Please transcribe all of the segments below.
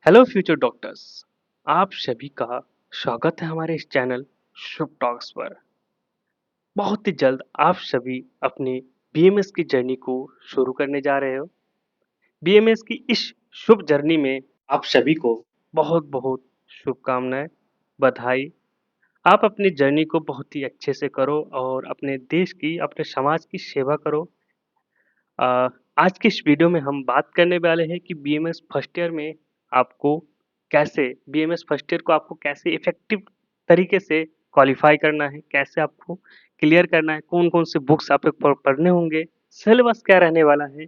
Hello future doctors. आप सभी का स्वागत है हमारे इस चैनल शुभ टॉक्स पर। बहुत ही जल्द आप सभी अपनी बीएमएस की जर्नी को शुरू करने जा रहे हो। बीएमएस की इस शुभ जर्नी में आप सभी को बहुत बहुत शुभकामनाएं, बधाई। आप अपनी जर्नी को बहुत ही अच्छे से करो और अपने देश की, अपने समाज की सेवा करो। अ, आज के इस वीडियो में हम बात करने वाले हैं कि बीएमएस फर्स्ट ईयर में आपको कैसे बीएमएस फर्स्ट ईयर को आपको कैसे इफेक्टिव तरीके से क्वालिफाई करना है, कैसे आपको क्लियर करना है, कौन-कौन से बुक्स आपको पढ़ने होंगे, सिलेबस क्या रहने वाला है,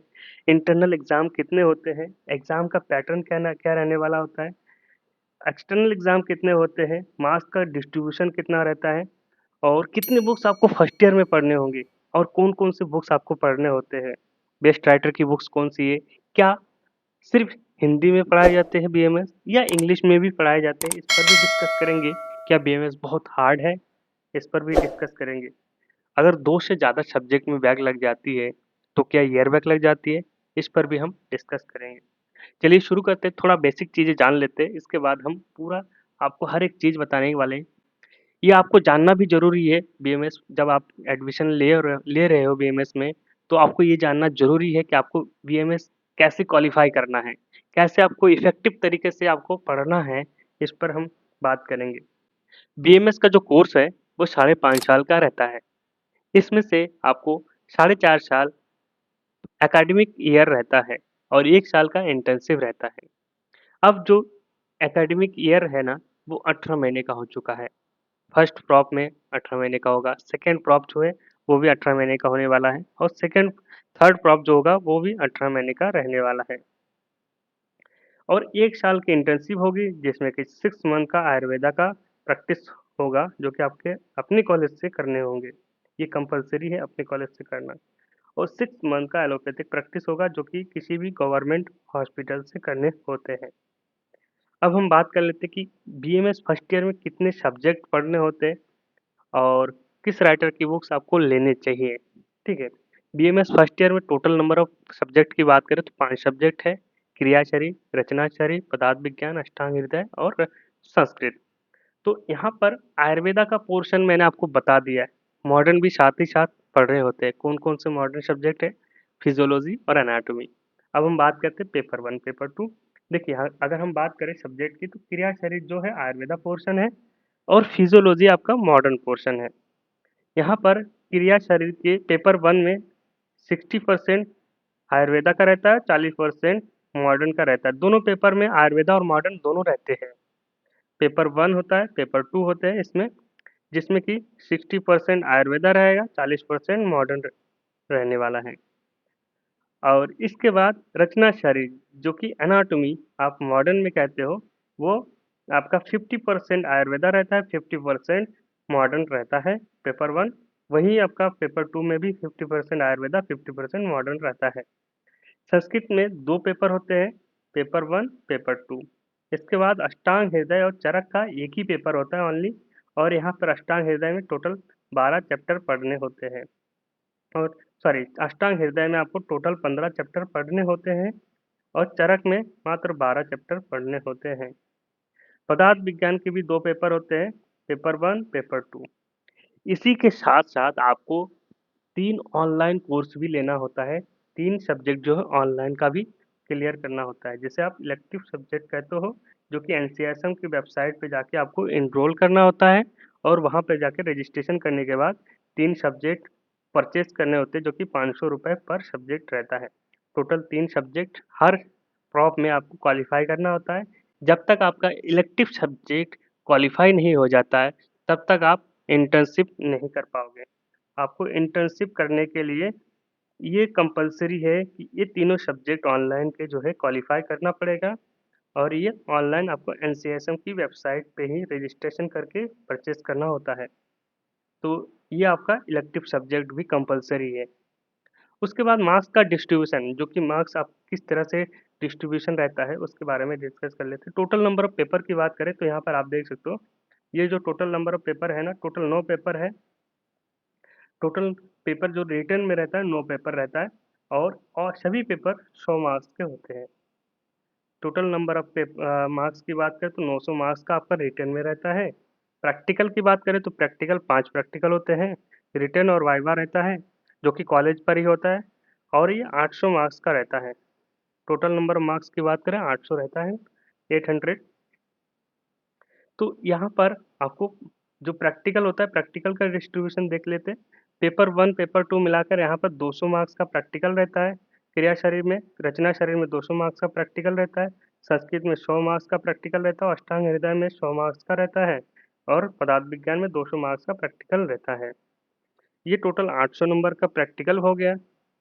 इंटरनल एग्जाम कितने होते हैं, एग्जाम का पैटर्न क्या रहने वाला होता है, एक्सटर्नल एग्जाम कितने होते हैं, मार्क्स का डिस्ट्रीब्यूशन कितना रहता है और कितने बुक्स आपको फर्स्ट ईयर में पढ़ने होंगे और कौन-कौन से बुक्स आपको पढ़ने होते हैं। बेस्ट राइटर की बुक्स कौन-सी है? क्या सिर्फ हिंदी में पढ़ाए जाते हैं बीएमएस या इंग्लिश में भी पढ़ाए जाते हैं? इस पर भी डिस्कस करेंगे। क्या बीएमएस बहुत हार्ड है? इस पर भी डिस्कस करेंगे। अगर 2 से ज़्यादा सब्जेक्ट में बैक लग जाती है, तो क्या ईयर बैक लग जाती है? इस पर भी हम डिस्कस करेंगे। चलिए शुरू करते हैं, थोड़ा बेसिक चीज़ें जान लेते हैं, इसके बाद हम पूरा आपको हर एक चीज़ बताने वाले हैं। ये आपको जानना भी ज़रूरी है बीएमएस जब आप एडमिशन ले रहे हो बीएमएस में, तो आपको ये जानना ज़रूरी है कि आपको बीएमएस कैसे क्वालिफ़ाई करना है, कैसे आपको इफ़ेक्टिव तरीके से आपको पढ़ना है, इस पर हम बात करेंगे। बीएमएस का जो कोर्स है, वो साढ़े 5 साल का रहता है। इसमें से आपको साढ़े 4 साल एकेडमिक ईयर रहता है और 1 साल का इंटर्नशिप रहता है। अब जो एकेडमिक ईयर है ना, वो 18 महीने का हो चुका है। फर्स्ट प्रॉप में 18 महीने का होगा, सेकंड प्रॉप जो है वो भी 18 महीने का होने वाला है और थर्ड प्रॉप जो होगा वो भी 18 महीने का रहने वाला है। और 1 साल की इंटर्नशिप होगी जिसमें कि 6 मंथ का आयुर्वेदा का प्रैक्टिस होगा जो कि आपके अपने कॉलेज से करने होंगे। ये कंपल्सरी है अपने कॉलेज से करना। और 6 मंथ का एलोपैथिक प्रैक्टिस होगा जो कि किसी भी गवर्नमेंट हॉस्पिटल से करने होते हैं। अब हम बात कर लेते हैं कि बीएमएस फर्स्ट ईयर में कितने सब्जेक्ट पढ़ने होते हैं और किस राइटर की बुक्स आपको लेने चाहिए, ठीक है। बीएमएस फर्स्ट ईयर में टोटल नंबर ऑफ सब्जेक्ट की बात करें तो 5 सब्जेक्ट है। क्रियाशरी, रचनाशरी, पदार्थ विज्ञान, अष्टांग हृदय और संस्कृत। तो यहाँ पर आयुर्वेदा का पोर्शन मैंने आपको बता दिया है। मॉडर्न भी साथ ही साथ पढ़ रहे होते हैं। कौन-कौन से मॉडर्न सब्जेक्ट है? फिजियोलॉजी और एनाटॉमी। अब हम बात करते हैं पेपर 1, पेपर 2। देखिए अगर हम बात करें सब्जेक्ट की तो क्रिया शरीर जो है आयुर्वेदा पोर्शन है और फिजियोलॉजी आपका मॉडर्न पोर्शन है। यहाँ पर क्रिया शरीर के पेपर 1 में 60% आयुर्वेदा का रहता है, 40% मॉडर्न का रहता है। दोनों पेपर में आयुर्वेदा और मॉडर्न दोनों रहते हैं। पेपर 1 होता है, पेपर 2 होते हैं इसमें, जिसमें कि 60% आयुर्वेदा रहेगा, 40% मॉडर्न रहने वाला है। और इसके बाद रचना शरीर जो कि एनाटॉमी आप मॉडर्न में कहते हो, वो आपका 50% आयुर्वेदा रहता है, 50% मॉडर्न रहता है पेपर 1। वहीं आपका पेपर 2 में भी 50% आयुर्वेदा, 50% मॉडर्न रहता है। संस्कृत में 2 पेपर होते हैं, पेपर 1, पेपर 2। इसके बाद अष्टांग हृदय और चरक का एक ही पेपर होता है ओनली। और यहाँ पर अष्टांग हृदय में टोटल 12 चैप्टर पढ़ने होते हैं। और सॉरी, अष्टांग हृदय में आपको टोटल 15 चैप्टर पढ़ने होते हैं और चरक में मात्र 12 चैप्टर पढ़ने होते हैं। पदार्थ विज्ञान के भी 2 पेपर होते हैं, पेपर 1, पेपर 2। इसी के साथ-साथ आपको 3 ऑनलाइन कोर्स भी लेना होता है। 3 सब्जेक्ट जो है ऑनलाइन का भी क्लियर करना होता है। जिसे आप इलेक्टिव सब्जेक्ट कहते हो, जो कि एनसीआईएसएम की वेबसाइट पे जाके आपको एनरोल करना होता है और वहाँ पे जाके रजिस्ट्रेशन करने के बाद 3 सब्जेक्ट परचेज़ करने होते हैं जो कि ₹500 पर सब्जेक्ट रहता है। टोटल 3 सब्जेक्ट हर प्रॉप में आपको क्वालीफाई करना होता है। जब तक आपका इलेक्टिव सब्जेक्ट क्वालीफाई नहीं हो जाता है, तब तक आप इंटर्नशिप नहीं कर पाओगे। आपको इंटर्नशिप करने के लिए ये कंपल्सरी है कि ये तीनों सब्जेक्ट ऑनलाइन के जो है क्वालीफाई करना पड़ेगा और ये ऑनलाइन आपको एनसीएसएम की वेबसाइट पे ही रजिस्ट्रेशन करके परचेज़ करना होता है। तो ये आपका इलेक्टिव सब्जेक्ट भी कंपल्सरी है। उसके बाद मार्क्स का डिस्ट्रीब्यूशन जो कि मार्क्स आप किस तरह से डिस्ट्रीब्यूशन रहता है उसके बारे में डिस्कस कर लेते हैं। टोटल नंबर ऑफ पेपर की बात करें तो यहाँ पर आप देख सकते हो, ये जो टोटल नंबर ऑफ पेपर है ना, टोटल 9 पेपर है। टोटल पेपर जो रिटन में रहता है 9 पेपर रहता है और सभी पेपर 100 मार्क्स के होते हैं। टोटल नंबर ऑफ मार्क्स की बात करें तो 900 मार्क्स का आपका रिटर्न में रहता है। प्रैक्टिकल की बात करें तो प्रैक्टिकल 5 प्रैक्टिकल होते हैं, रिटर्न और वाइवा रहता है जो कि कॉलेज पर ही होता है, और ये 800 मार्क्स का रहता है। टोटल नंबर ऑफ मार्क्स की बात करें 800 रहता है, 800। तो यहाँ पर आपको जो प्रैक्टिकल होता है, प्रैक्टिकल का डिस्ट्रीब्यूशन देख लेते हैं। पेपर 1 पेपर 2 मिलाकर यहाँ पर 200 मार्क्स का प्रैक्टिकल रहता है। क्रिया शरीर में, रचना शरीर में 200 मार्क्स का प्रैक्टिकल रहता है। संस्कृत में 100 मार्क्स का प्रैक्टिकल रहता है, और अष्टांग हृदय में 100 मार्क्स का रहता है, और पदार्थ विज्ञान में 200 मार्क्स का प्रैक्टिकल रहता है। ये टोटल 800 नंबर का प्रैक्टिकल हो गया,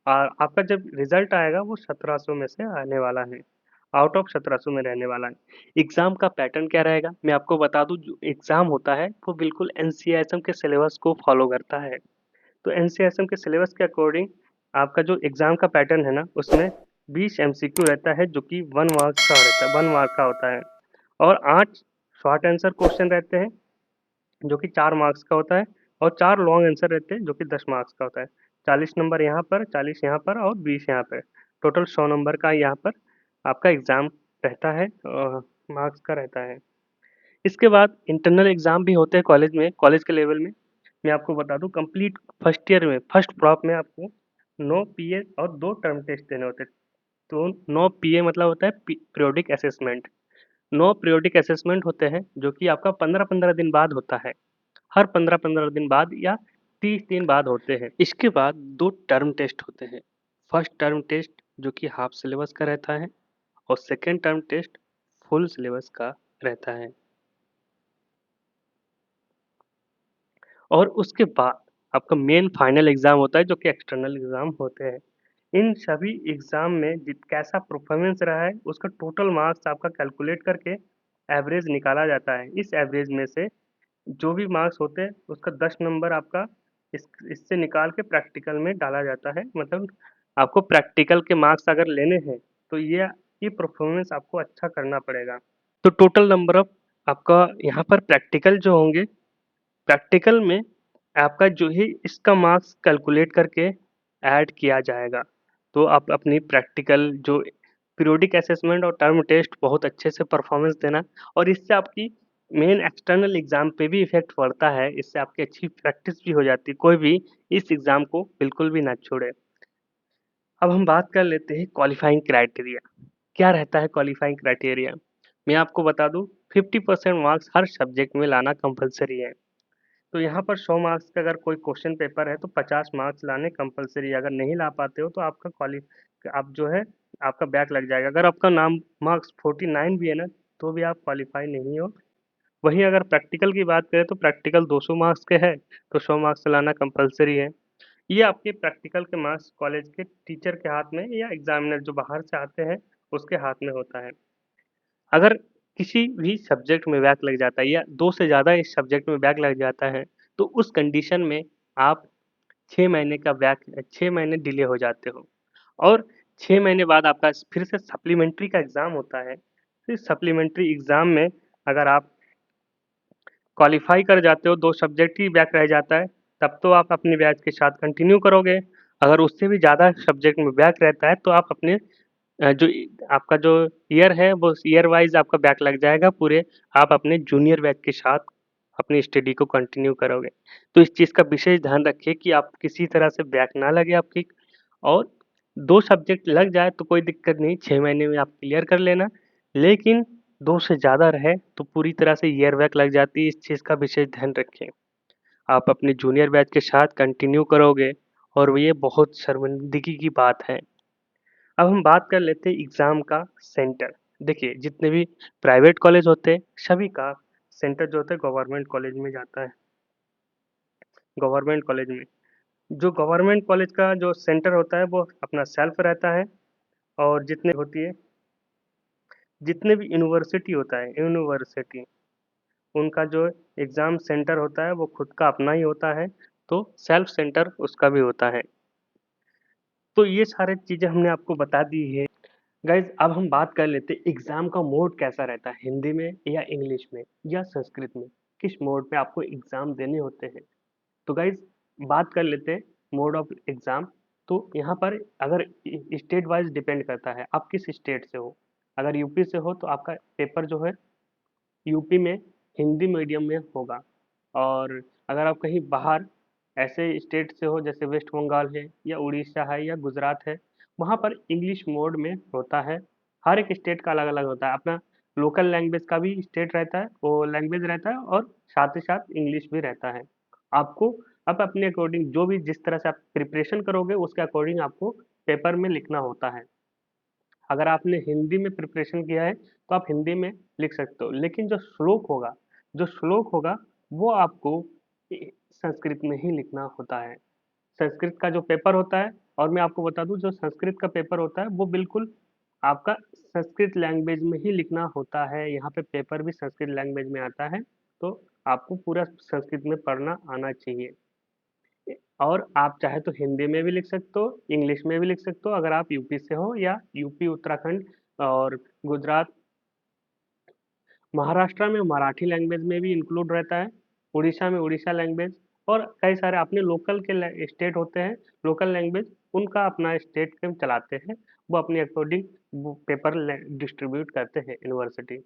और आपका जब रिजल्ट आएगा वो 1700 में से आने वाला है, आउट ऑफ 1700 में रहने वाला है। एग्जाम का पैटर्न क्या रहेगा मैं आपको बता दूं। जो एग्जाम होता है वो बिल्कुल एनसीईआरटी के सिलेबस को फॉलो करता है। तो एनसीईआरटी के सिलेबस के अकॉर्डिंग आपका जो एग्जाम का पैटर्न है ना, उसमें 20 एमसीक्यू रहता है जो कि 1 मार्क्स का रहता है, 1 मार्क का होता है, और 8 शॉर्ट आंसर क्वेश्चन रहते हैं जो कि 4 मार्क्स का होता है, और 4 लॉन्ग आंसर रहते हैं जो कि 10 मार्क्स का होता है। 40 नंबर यहाँ पर, 40 यहाँ पर, और 20 यहाँ पर। टोटल 100 नंबर का यहाँ पर आपका एग्ज़ाम रहता है, मार्क्स का रहता है। इसके बाद इंटरनल एग्ज़ाम भी होते हैं कॉलेज में, कॉलेज के लेवल में। मैं आपको बता दूँ, कंप्लीट फर्स्ट ईयर में, फर्स्ट प्रॉप में आपको 9 पीए और 2 टर्म टेस्ट देने होते हैं। तो 9 पीए मतलब होता है पीरियोडिक असेसमेंट। 9 पीरियोडिक असेसमेंट होते हैं जो कि आपका 15-15 दिन बाद होता है। हर 15-15 दिन बाद या 30 दिन बाद होते हैं। इसके बाद 2 टर्म टेस्ट होते हैं। फर्स्ट टर्म टेस्ट जो कि हाफ सिलेबस का रहता है, और second term test full syllabus का रहता है। और उसके बाद आपका मेन फाइनल एग्जाम होता है जो कि एक्सटर्नल एग्जाम होते हैं। इन सभी एग्जाम में कैसा परफॉर्मेंस रहा है उसका टोटल मार्क्स आपका कैलकुलेट करके एवरेज निकाला जाता है। इस एवरेज में से जो भी मार्क्स होते हैं उसका 10 नंबर आपका इससे निकाल के प्रैक्टिकल में डाला जाता है। मतलब आपको प्रैक्टिकल के मार्क्स अगर लेने हैं तो ये परफॉर्मेंस आपको अच्छा करना पड़ेगा। तो टोटल नंबर ऑफ आपका यहाँ पर प्रैक्टिकल जो होंगे, प्रैक्टिकल में आपका जो ही इसका मार्क्स कैलकुलेट करके ऐड किया जाएगा। तो आप अपनी प्रैक्टिकल जो पीरियोडिक असेसमेंट और टर्म टेस्ट बहुत अच्छे से परफॉर्मेंस देना, और इससे आपकी मेन एक्सटर्नल एग्जाम पे भी इफेक्ट पड़ता है। इससे आपकी अच्छी प्रैक्टिस भी हो जाती है। कोई भी इस एग्जाम को बिल्कुल भी ना छोड़े। अब हम बात कर लेते हैं क्वालिफाइंग क्राइटेरिया। क्या रहता है क्वालिफाइंग क्राइटेरिया? मैं आपको बता दूं, 50% मार्क्स हर सब्जेक्ट में लाना कंपलसरी है। तो यहाँ पर 100 मार्क्स का अगर कोई क्वेश्चन पेपर है तो 50 मार्क्स लाने कंपलसरी है। अगर नहीं ला पाते हो तो आपका आप जो है आपका बैक लग जाएगा। अगर आपका नाम मार्क्स 49 भी है ना, तो भी आप क्वालिफाई नहीं हो। वहीं अगर प्रैक्टिकल की बात करें तो प्रैक्टिकल 200 मार्क्स के है, तो 100 मार्क्स लाना कंपलसरी है। ये आपके प्रैक्टिकल के मार्क्स कॉलेज के टीचर के हाथ में या एग्जामिनर जो बाहर से आते हैं उसके हाथ में होता है। अगर किसी भी सब्जेक्ट में बैक लग जाता है या 2 से ज़्यादा इस सब्जेक्ट में बैक लग जाता है, तो उस कंडीशन में आप 6 महीने का बैक 6 महीने डिले हो जाते हो, और 6 महीने बाद आपका फिर से सप्लीमेंट्री का एग्ज़ाम होता है। फिर सप्लीमेंट्री एग्ज़ाम में अगर आप क्वालीफाई कर जाते हो, 2 सब्जेक्ट ही बैक रह जाता है, तब तो आप अपनी बैच के साथ कंटिन्यू करोगे। अगर उससे भी ज़्यादा सब्जेक्ट में बैक रहता है तो आप अपने जो आपका जो ईयर है वो ईयर वाइज आपका बैक लग जाएगा पूरे। आप अपने जूनियर बैच के साथ अपनी स्टडी को कंटिन्यू करोगे। तो इस चीज़ का विशेष ध्यान रखिए कि आप किसी तरह से बैक ना लगे आपकी। और 2 सब्जेक्ट लग जाए तो कोई दिक्कत नहीं, 6 महीने में आप क्लियर कर लेना। लेकिन 2 से ज़्यादा रहे तो पूरी तरह से ईयर बैक लग जाती है। इस चीज़ का विशेष ध्यान रखें। आप अपने जूनियर बैच के साथ कंटिन्यू करोगे, और ये बहुत शर्मिंदगी की बात है। अब हम बात कर लेते हैं एग्ज़ाम का सेंटर। देखिए, जितने भी प्राइवेट कॉलेज होते हैं, सभी का सेंटर जो होता है गवर्नमेंट कॉलेज में जाता है। गवर्नमेंट कॉलेज में जो गवर्नमेंट कॉलेज का जो सेंटर होता है वो अपना सेल्फ रहता है, और जितने होती है जितने भी यूनिवर्सिटी होता है, यूनिवर्सिटी उनका जो एग्ज़ाम सेंटर होता है वो खुद का अपना ही होता है, तो सेल्फ सेंटर उसका भी होता है। तो ये सारी चीज़ें हमने आपको बता दी है। गाइज, अब हम बात कर लेते हैं एग्जाम का मोड कैसा रहता है, हिंदी में या इंग्लिश में या संस्कृत में, किस मोड पे आपको एग्जाम देने होते हैं। तो गाइज, बात कर लेते हैं मोड ऑफ एग्जाम। तो यहाँ पर अगर स्टेट वाइज डिपेंड करता है आप किस स्टेट से हो। अगर यूपी से हो तो आपका पेपर जो है यूपी में हिंदी मीडियम में होगा। और अगर आप कहीं बाहर ऐसे स्टेट से हो जैसे वेस्ट बंगाल है या उड़ीसा है या गुजरात है, वहाँ पर इंग्लिश मोड में होता है। हर एक स्टेट का अलग अलग होता है, अपना लोकल लैंग्वेज का भी स्टेट रहता है, वो लैंग्वेज रहता है, और साथ ही साथ इंग्लिश भी रहता है। आपको अब अपने अकॉर्डिंग जो भी जिस तरह से आप प्रिपरेशन करोगे उसके अकॉर्डिंग आपको पेपर में लिखना होता है। अगर आपने हिंदी में प्रिपरेशन किया है तो आप हिंदी में लिख सकते हो, लेकिन जो श्लोक होगा वो आपको संस्कृत में ही लिखना होता है। संस्कृत का जो पेपर होता है, और मैं आपको बता दूं जो संस्कृत का पेपर होता है वो बिल्कुल आपका संस्कृत लैंग्वेज में ही लिखना होता है। यहाँ पे पेपर भी संस्कृत लैंग्वेज में आता है, तो आपको पूरा संस्कृत में पढ़ना आना चाहिए। और आप चाहे तो हिंदी में भी लिख सकते हो, इंग्लिश में भी लिख सकते हो, अगर आप यूपी से हो, या यूपी उत्तराखंड और गुजरात, महाराष्ट्र में मराठी लैंग्वेज में भी इंक्लूड रहता है, उड़ीसा में उड़ीसा लैंग्वेज, और कई सारे अपने लोकल के स्टेट होते हैं, लोकल लैंग्वेज उनका अपना स्टेट के चलाते हैं, वो अपने अकॉर्डिंग पेपर डिस्ट्रीब्यूट करते हैं यूनिवर्सिटी।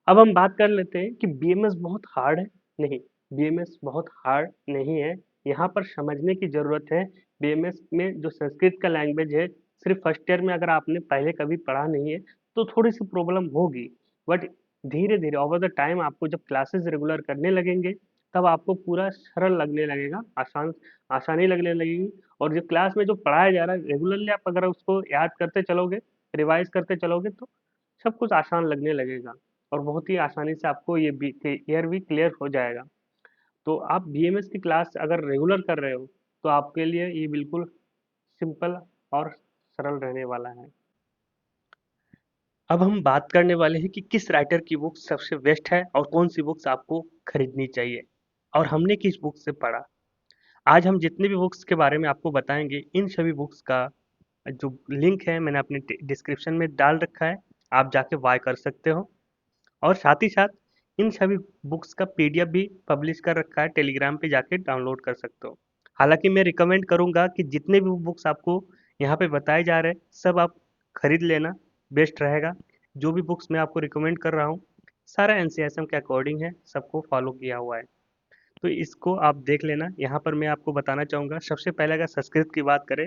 अब हम बात कर लेते हैं कि बीएमएस बहुत हार्ड है। नहीं, बीएमएस बहुत हार्ड नहीं है। यहाँ पर समझने की ज़रूरत है, बीएमएस में जो संस्कृत का लैंग्वेज है, सिर्फ फर्स्ट ईयर में अगर आपने पहले कभी पढ़ा नहीं है तो थोड़ी सी प्रॉब्लम होगी। बट धीरे धीरे ओवर द टाइम आपको जब क्लासेस रेगुलर करने लगेंगे तब आपको पूरा सरल लगने लगेगा, आसानी लगने लगेगी। और जो क्लास में जो पढ़ाया जा रहा है रेगुलरली आप अगर उसको याद करते चलोगे, रिवाइज करते चलोगे, तो सब कुछ आसान लगने लगेगा, और बहुत ही आसानी से आपको ये भी ईयर भी क्लियर हो जाएगा। तो आप बीएमएस की क्लास अगर रेगुलर कर रहे हो तो आपके लिए ये बिल्कुल सिंपल और सरल रहने वाला है। अब हम बात करने वाले हैं कि किस राइटर की बुक सबसे बेस्ट है और कौन सी बुक्स आपको खरीदनी चाहिए, और हमने किस बुक से पढ़ा। आज हम जितने भी बुक्स के बारे में आपको बताएंगे, इन सभी बुक्स का जो लिंक है मैंने अपने डिस्क्रिप्शन में डाल रखा है, आप जाके बाय कर सकते हो। और साथ ही साथ इन सभी बुक्स का पीडीएफ भी पब्लिश कर रखा है, टेलीग्राम पे जाके डाउनलोड कर सकते हो। हालांकि मैं रिकमेंड करूंगा कि जितने भी बुक्स आपको यहाँ पे बताए जा रहे हैं सब आप खरीद लेना, बेस्ट रहेगा। जो भी बुक्स मैं आपको रिकमेंड कर रहा हूँ सारा एनसीएसएम के अकॉर्डिंग है, सबको फॉलो किया हुआ है, तो इसको आप देख लेना। यहाँ पर मैं आपको बताना चाहूँगा, सबसे पहले अगर संस्कृत की बात करें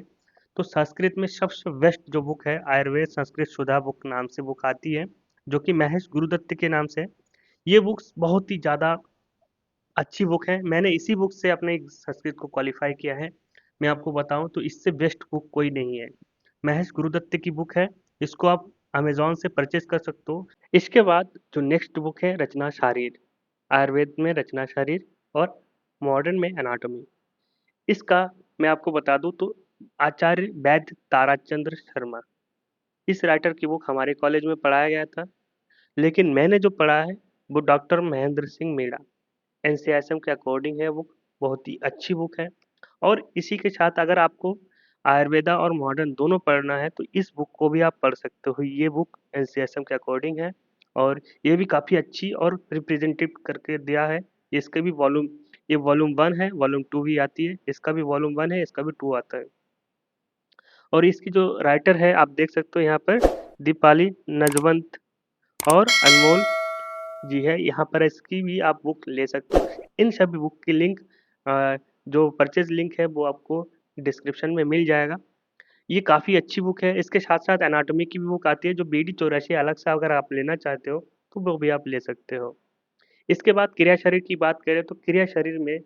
तो संस्कृत में सबसे बेस्ट जो बुक है आयुर्वेद संस्कृत सुधा बुक नाम से बुक आती है, जो कि महेश गुरुदत्त के नाम से। ये बुक्स बहुत ही ज़्यादा अच्छी बुक है, मैंने इसी बुक से अपने संस्कृत को क्वालिफाई किया है। मैं आपको बताऊं तो इससे बेस्ट बुक कोई नहीं है, महेश गुरुदत्त की बुक है। इसको आप अमेजोन से परचेज कर सकते हो। इसके बाद जो नेक्स्ट बुक है रचना शारीर, आयुर्वेद में रचना शारीर और मॉडर्न में एनाटॉमी। इसका मैं आपको बता दूं तो आचार्य वैद्य ताराचंद्र शर्मा, इस राइटर की बुक हमारे कॉलेज में पढ़ाया गया था, लेकिन मैंने जो पढ़ा है वो डॉक्टर महेंद्र सिंह मीणा, एनसीआईएसएम के अकॉर्डिंग है बुक, बहुत ही अच्छी बुक है। और इसी के साथ अगर आपको आयुर्वेदा और मॉडर्न दोनों पढ़ना है तो इस बुक को भी आप पढ़ सकते हो, ये बुक एनसीआईएसएम के अकॉर्डिंग है, और ये भी काफ़ी अच्छी और रिप्रेजेंटेटिव करके दिया है। इसके भी वॉल्यूम, ये वॉल्यूम 1 है, वॉल्यूम 2 भी आती है, इसका भी वॉल्यूम 1 है, इसका भी 2 आता है। और इसकी जो राइटर है आप देख सकते हो यहाँ पर दीपाली नजवंत और अनमोल जी है, यहाँ पर इसकी भी आप बुक ले सकते हो। इन सभी बुक की लिंक, जो परचेज लिंक है वो आपको डिस्क्रिप्शन में मिल जाएगा। ये काफ़ी अच्छी बुक है। इसके साथ साथ एनाटॉमी की भी बुक आती है जो BD 84 अलग से अगर आप लेना चाहते हो तो वो भी आप ले सकते हो। इसके बाद क्रिया शरीर की बात करें तो क्रिया शरीर में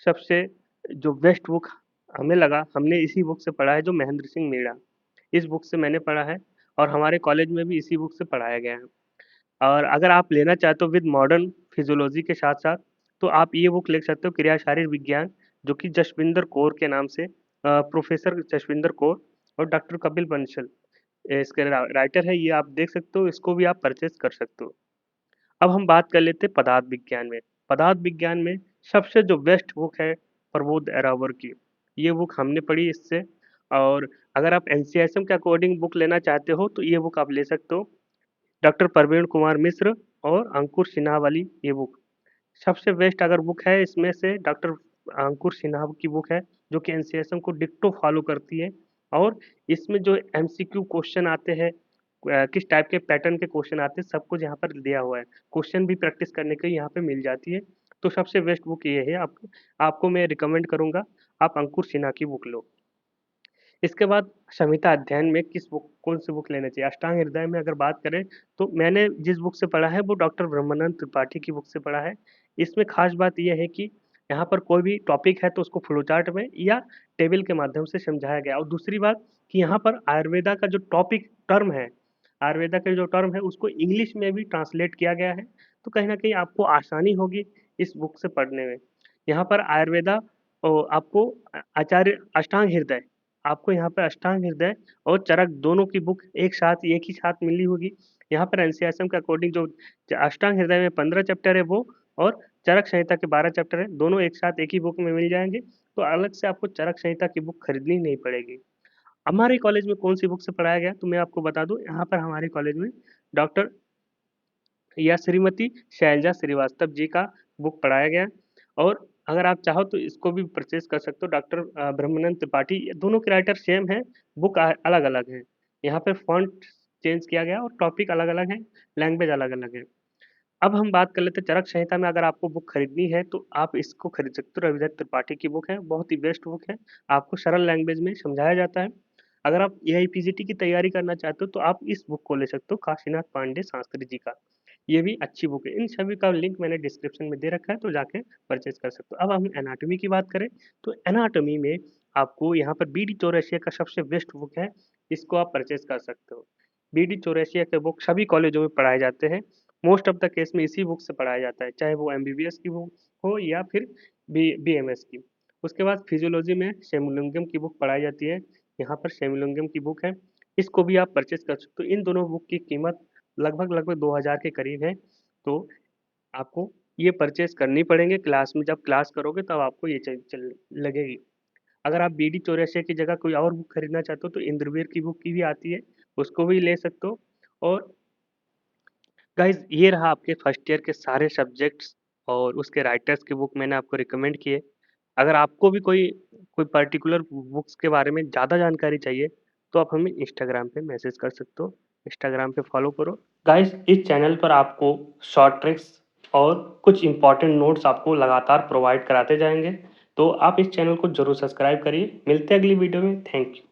सबसे जो बेस्ट बुक हमें लगा, हमने इसी बुक से पढ़ा है, जो महेंद्र सिंह मीणा, इस बुक से मैंने पढ़ा है, और हमारे कॉलेज में भी इसी बुक से पढ़ाया गया है। और अगर आप लेना चाहते हो विद मॉडर्न फिजियोलॉजी के साथ साथ तो आप ये बुक ले सकते हो, क्रिया शारीर विज्ञान, जो कि जसविंदर कौर के नाम से, प्रोफेसर जसविंदर कौर और डॉक्टर कपिल बंसल इसके राइटर है, ये आप देख सकते हो, इसको भी आप परचेज कर सकते हो। अब हम बात कर लेते हैं पदार्थ विज्ञान में। पदार्थ विज्ञान में सबसे जो बेस्ट बुक है प्रबोध एरावर की, ये बुक हमने पढ़ी इससे। और अगर आप एनसीआईएसएम के अकॉर्डिंग बुक लेना चाहते हो तो ये बुक आप ले सकते हो, डॉक्टर प्रवीण कुमार मिश्र और अंकुर सिन्हा वाली ये बुक सबसे बेस्ट अगर बुक है इसमें से, डॉक्टर अंकुर सिन्हा की बुक है, जो कि एनसीएसएम को डिक्टो फॉलो करती है। और इसमें जो एमसीक्यू क्वेश्चन आते हैं किस टाइप के पैटर्न के क्वेश्चन आते हैं, सब कुछ यहाँ पर दिया हुआ है। क्वेश्चन भी प्रैक्टिस करने के यहाँ पे मिल जाती है। तो सबसे बेस्ट बुक ये है। आपको आपको मैं रिकमेंड करूँगा, आप अंकुर सिन्हा की बुक लो। इसके बाद संहिता अध्ययन में किस बुक, कौन सी बुक लेना चाहिए? अष्टांग हृदय में अगर बात करें, तो मैंने जिस बुक से पढ़ा है वो डॉक्टर ब्रह्मानंद त्रिपाठी की बुक से पढ़ा है। इसमें खास बात यह है कि यहाँ पर कोई भी टॉपिक है तो उसको फ्लो चार्ट में या टेबल के माध्यम से समझाया गया। और दूसरी बात कि यहाँ पर आयुर्वेदा का जो टॉपिक टर्म है, आयुर्वेदा का जो टर्म है उसको इंग्लिश में भी ट्रांसलेट किया गया है। तो कहीं ना कहीं आपको आसानी होगी इस बुक से पढ़ने में। यहाँ पर आयुर्वेदा आपको आचार्य अष्टांग हृदय, आपको यहाँ पे अष्टांग हृदय और चरक दोनों की बुक एक ही साथ मिली होगी। यहाँ पर एनसीआरएम के अकॉर्डिंग जो अष्टांग हृदय में 15 चैप्टर है वो, और चरक संहिता के 12 चैप्टर है, दोनों एक साथ एक ही बुक में मिल जाएंगे। तो अलग से आपको चरक संहिता की बुक खरीदनी नहीं पड़ेगी। हमारे कॉलेज में कौन सी बुक से पढ़ाया गया तो मैं आपको बता दूं, यहाँ पर हमारे कॉलेज में डॉक्टर या श्रीमती शैलजा श्रीवास्तव जी का बुक पढ़ाया गया। और अगर आप चाहो तो इसको भी परचेज कर सकते हो, डॉक्टर ब्रह्मानंद त्रिपाठी, दोनों के राइटर सेम है, बुक अलग अलग है। यहाँ पे फॉन्ट चेंज किया गया और टॉपिक अलग अलग है, लैंग्वेज अलग अलग है। अब हम बात कर लेते हैं चरक संहिता में। अगर आपको बुक खरीदनी है तो आप इसको खरीद सकते हो, रविदत्त त्रिपाठी की बुक है, बहुत ही बेस्ट बुक है। आपको सरल लैंग्वेज में समझाया जाता है। अगर आप एआईपीजीटी की तैयारी करना चाहते हो तो आप इस बुक को ले सकते हो, काशीनाथ पांडे शास्त्री जी का। ये भी अच्छी बुक है। इन सभी का लिंक मैंने डिस्क्रिप्शन में दे रखा है, तो जाके परचेज कर सकते हो। अब हम एनाटॉमी की बात करें तो एनाटॉमी में आपको यहाँ पर बी डी चौरसिया का सबसे बेस्ट बुक है, इसको आप परचेज कर सकते हो। बी डी चौरसिया के बुक सभी कॉलेजों में पढ़ाए जाते हैं। मोस्ट ऑफ द केस में इसी बुक से पढ़ाया जाता है, चाहे वो एमबीबीएस की बुक हो या फिर बीएमएस की। उसके बाद फिजियोलॉजी में शेमुलिंगम की बुक पढ़ाई जाती है, यहाँ पर शेमुलिंगम की बुक है, इसको भी आप परचेज कर सकते हो। इन दोनों बुक की कीमत लगभग लगभग 2000 के करीब है। तो आपको ये परचेज करनी पड़ेंगे, क्लास में जब क्लास करोगे तब आपको ये चल लगेगी। अगर आप बी डी चौरसिया की जगह कोई और बुक खरीदना चाहते हो तो इंद्रवीर की बुक की भी आती है, उसको भी ले सकते हो। और गाइस ये रहा आपके फर्स्ट ईयर के सारे सब्जेक्ट्स और उसके राइटर्स की बुक मैंने आपको रिकमेंड किए। अगर आपको भी कोई कोई पर्टिकुलर बुक्स के बारे में ज़्यादा जानकारी चाहिए तो आप हमें इंस्टाग्राम पे मैसेज कर सकते हो, इंस्टाग्राम पे फॉलो करो। गाइस इस चैनल पर आपको शॉर्ट ट्रिक्स और कुछ इंपॉर्टेंट नोट्स आपको लगातार प्रोवाइड कराते जाएंगे, तो आप इस चैनल को जरूर सब्सक्राइब करिए। मिलते हैं अगली वीडियो में। Thank you.